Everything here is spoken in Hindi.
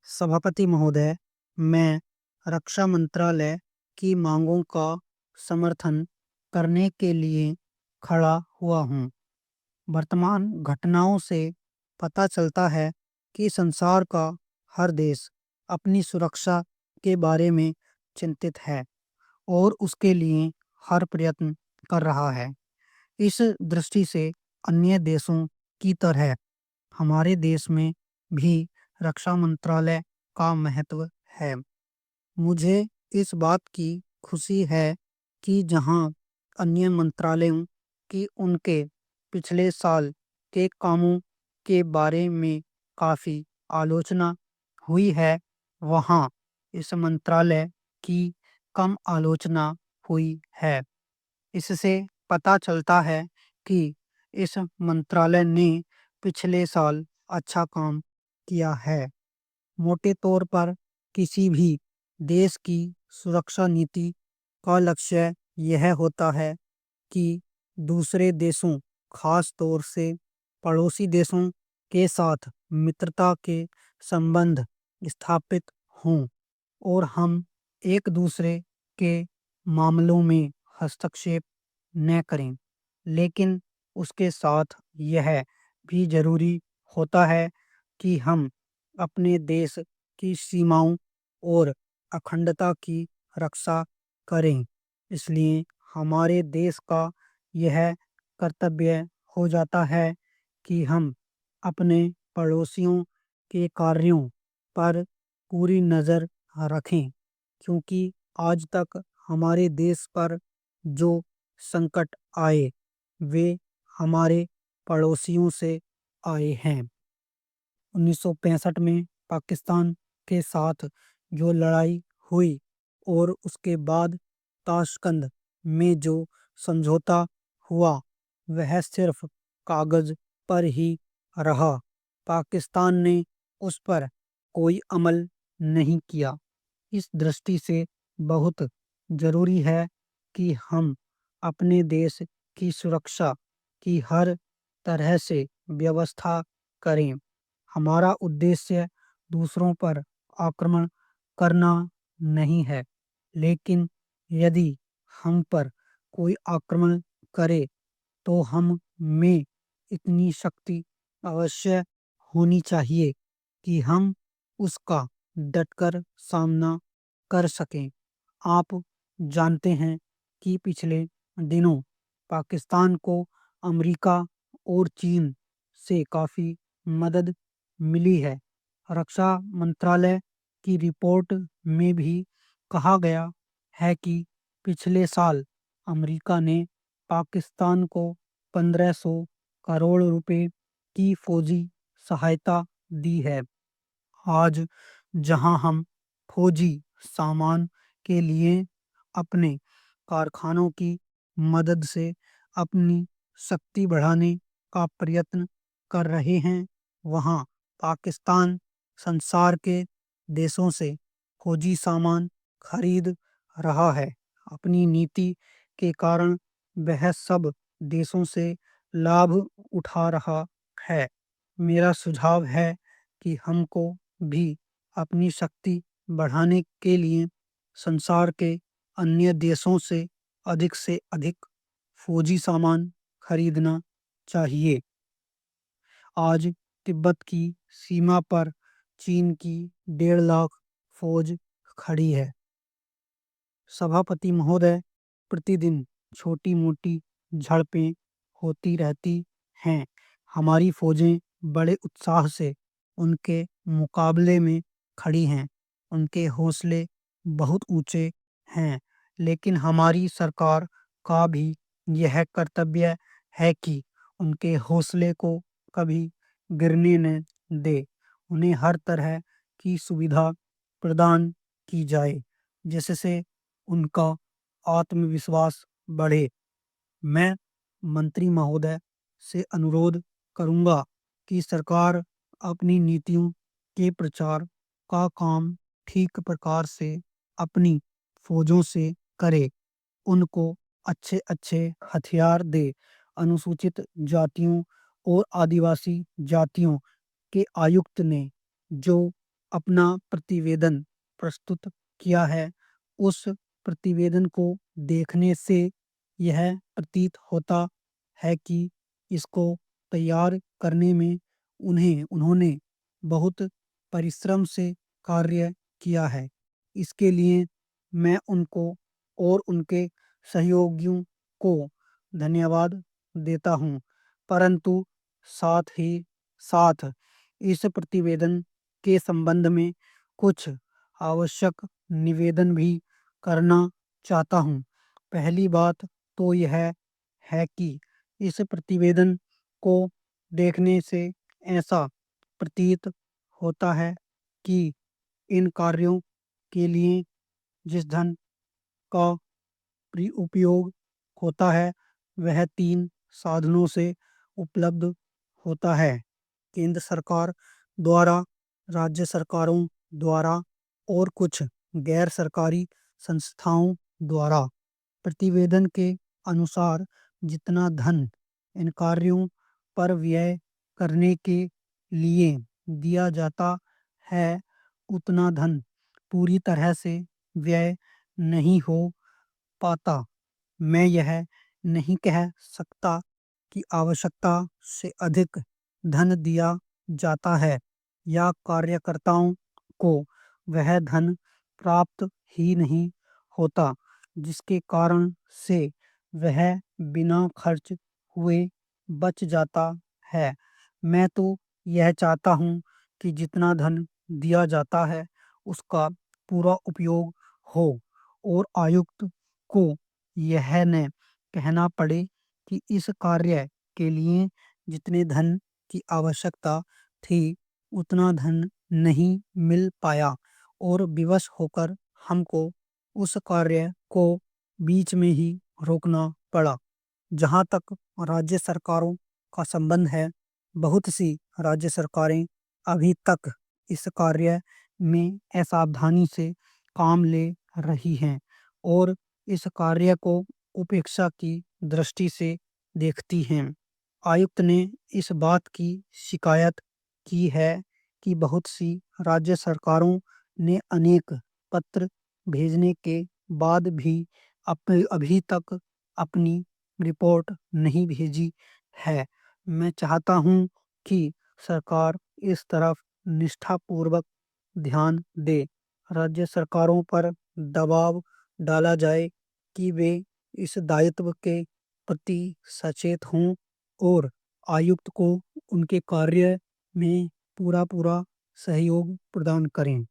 सभापति महोदय, मैं रक्षा मंत्रालय की मांगों का समर्थन करने के लिए खड़ा हुआ हूँ। वर्तमान घटनाओं से पता चलता है कि संसार का हर देश अपनी सुरक्षा के बारे में चिंतित है और उसके लिए हर प्रयत्न कर रहा है। इस दृष्टि से अन्य देशों की तरह हमारे देश में भी रक्षा मंत्रालय का महत्व है। मुझे इस बात की खुशी है कि जहां अन्य मंत्रालयों की उनके पिछले साल के कामों के बारे में काफ़ी आलोचना हुई है, वहां इस मंत्रालय की कम आलोचना हुई है। इससे पता चलता है कि इस मंत्रालय ने पिछले साल अच्छा काम किया है। मोटे तौर पर किसी भी देश की सुरक्षा नीति का लक्ष्य यह होता है कि दूसरे देशों, खास तौर से पड़ोसी देशों के साथ मित्रता के संबंध स्थापित हों और हम एक दूसरे के मामलों में हस्तक्षेप न करें। लेकिन उसके साथ यह भी ज़रूरी होता है कि हम अपने देश की सीमाओं और अखंडता की रक्षा करें। इसलिए हमारे देश का यह कर्तव्य हो जाता है कि हम अपने पड़ोसियों के कार्यों पर पूरी नज़र रखें, क्योंकि आज तक हमारे देश पर जो संकट आए वे हमारे पड़ोसियों से आए हैं। 1965 में पाकिस्तान के साथ जो लड़ाई हुई और उसके बाद ताशकंद में जो समझौता हुआ, वह सिर्फ कागज़ पर ही रहा। पाकिस्तान ने उस पर कोई अमल नहीं किया। इस दृष्टि से बहुत ज़रूरी है कि हम अपने देश की सुरक्षा की हर तरह से व्यवस्था करें। हमारा उद्देश्य दूसरों पर आक्रमण करना नहीं है, लेकिन यदि हम पर कोई आक्रमण करे तो हम में इतनी शक्ति अवश्य होनी चाहिए कि हम उसका डटकर सामना कर सकें। आप जानते हैं कि पिछले दिनों पाकिस्तान को अमेरिका और चीन से काफ़ी मदद मिली है। रक्षा मंत्रालय की रिपोर्ट में भी कहा गया है कि पिछले साल अमेरिका ने पाकिस्तान को 1500 करोड़ रुपए की फौजी सहायता दी है। आज जहां हम फौजी सामान के लिए अपने कारखानों की मदद से अपनी शक्ति बढ़ाने का प्रयत्न कर रहे हैं, वहां पाकिस्तान संसार के देशों से फौजी सामान खरीद रहा है। अपनी नीति के कारण वह सब देशों से लाभ उठा रहा है। मेरा सुझाव है कि हमको भी अपनी शक्ति बढ़ाने के लिए संसार के अन्य देशों से अधिक फौजी सामान खरीदना चाहिए। आज तिब्बत की सीमा पर चीन की 1.5 लाख फौज खड़ी है। सभापति महोदय, प्रतिदिन छोटी-मोटी झड़पें होती रहती हैं। हमारी फौजें बड़े उत्साह से उनके मुकाबले में खड़ी हैं। उनके हौसले बहुत ऊंचे हैं, लेकिन हमारी सरकार का भी यह कर्तव्य है कि उनके हौसले को कभी गिरने न दे। उन्हें हर तरह की सुविधा प्रदान की जाए, जिससे उनका आत्मविश्वास बढ़े। मैं मंत्री महोदय से अनुरोध करूंगा कि सरकार अपनी नीतियों के प्रचार का काम ठीक प्रकार से अपनी फौजों से करे। उनको अच्छे-अच्छे हथियार दे। अनुसूचित जातियों और आदिवासी जातियों के आयुक्त ने जो अपना प्रतिवेदन प्रस्तुत किया है, उस प्रतिवेदन को देखने से यह प्रतीत होता है कि इसको तैयार करने में उन्होंने बहुत परिश्रम से कार्य किया है। इसके लिए मैं उनको और उनके सहयोगियों को धन्यवाद देता हूँ। परंतु साथ ही साथ इस प्रतिवेदन के संबंध में कुछ आवश्यक निवेदन भी करना चाहता हूँ। पहली बात तो यह है कि इस प्रतिवेदन को देखने से ऐसा प्रतीत होता है कि इन कार्यों के लिए जिस धन का उपयोग होता है वह 3 साधनों से उपलब्ध होता है। केंद्र सरकार द्वारा, राज्य सरकारों द्वारा और कुछ गैर सरकारी संस्थाओं द्वारा। प्रतिवेदन के अनुसार जितना धन इन कार्यों पर व्यय करने के लिए दिया जाता है, उतना धन पूरी तरह से व्यय नहीं हो पाता। मैं यह नहीं कह सकता कि आवश्यकता से अधिक धन दिया जाता है या कार्यकर्ताओं को वह धन प्राप्त ही नहीं होता, जिसके कारण से वह बिना खर्च हुए बच जाता है। मैं तो यह चाहता हूँ कि जितना धन दिया जाता है उसका पूरा उपयोग हो और आयुक्त को यह न कहना पड़े कि इस कार्य के लिए जितने धन की आवश्यकता थी उतना धन नहीं मिल पाया और विवश होकर हमको उस कार्य को बीच में ही रोकना पड़ा। जहाँ तक राज्य सरकारों का संबंध है, बहुत सी राज्य सरकारें अभी तक इस कार्य में असावधानी से काम ले रही हैं और इस कार्य को उपेक्षा की दृष्टि से देखती हैं। आयुक्त ने इस बात की शिकायत की है कि बहुत सी राज्य सरकारों ने अनेक पत्र भेजने के बाद भी अभी तक अपनी रिपोर्ट नहीं भेजी है। मैं चाहता हूँ कि सरकार इस तरफ निष्ठापूर्वक ध्यान दे। राज्य सरकारों पर दबाव डाला जाए कि वे इस दायित्व के प्रति सचेत हों और आयुक्त को उनके कार्य में पूरा पूरा सहयोग प्रदान करें।